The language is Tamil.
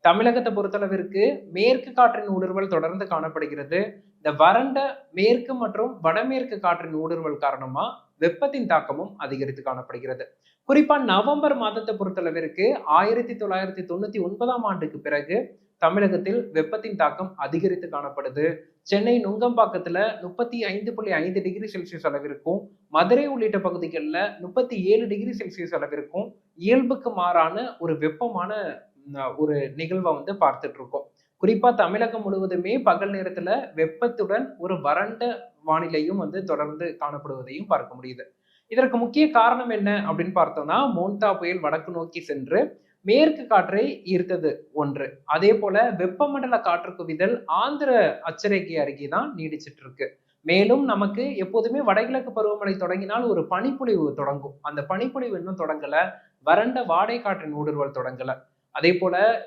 தமிழகத்தை பொறுத்தளவிற்கு மேற்கு காற்றின் ஊடுருவல் தொடர்ந்து காணப்படுகிறது. இந்த வறண்ட மேற்கு மற்றும் வடமேற்கு காற்றின் ஊடுருவல் காரணமா வெப்பத்தின் தாக்கமும் அதிகரித்து காணப்படுகிறது. குறிப்பா நவம்பர் மாதத்தை பொறுத்தளவிற்கு 1999ஆம் ஆண்டுக்கு பிறகு தமிழகத்தில் வெப்பத்தின் தாக்கம் அதிகரித்து காணப்படுது. சென்னை நுங்கம்பாக்கத்துல 35.5 டிகிரி செல்சியஸ் அளவிற்கும், மதுரை உள்ளிட்ட பகுதிகளில் 37 டிகிரி செல்சியஸ் அளவிற்கும் இயல்புக்கு மாறான ஒரு வெப்பமான ஒரு நிகழ்வை பார்த்துட்டு இருக்கோம். குறிப்பா தமிழகம் முழுவதுமே பகல் நேரத்துல வெப்பத்துடன் ஒரு வறண்ட வானிலையும் தொடர்ந்து காணப்படுவதையும் பார்க்க முடியுது. இதற்கு முக்கிய காரணம் என்ன அப்படின்னு பார்த்தோம்னா, மோன்தா புயல் வடக்கு நோக்கி சென்று மேற்கு காற்றை ஈர்த்தது ஒன்று. அதே போல வெப்பமண்டல காற்று குவிதல் ஆந்திர அட்சரேகை அருகே தான் நீடிச்சிட்டு இருக்கு. மேலும் நமக்கு எப்போதுமே வடகிழக்கு பருவமழை தொடங்கினால் ஒரு பனிப்பொழிவு தொடங்கும். அந்த பனிப்பொழிவு இன்னும் தொடங்கல. வறண்ட வாடை காற்றின் ஊடுருவல் தொடங்கல. அதே போல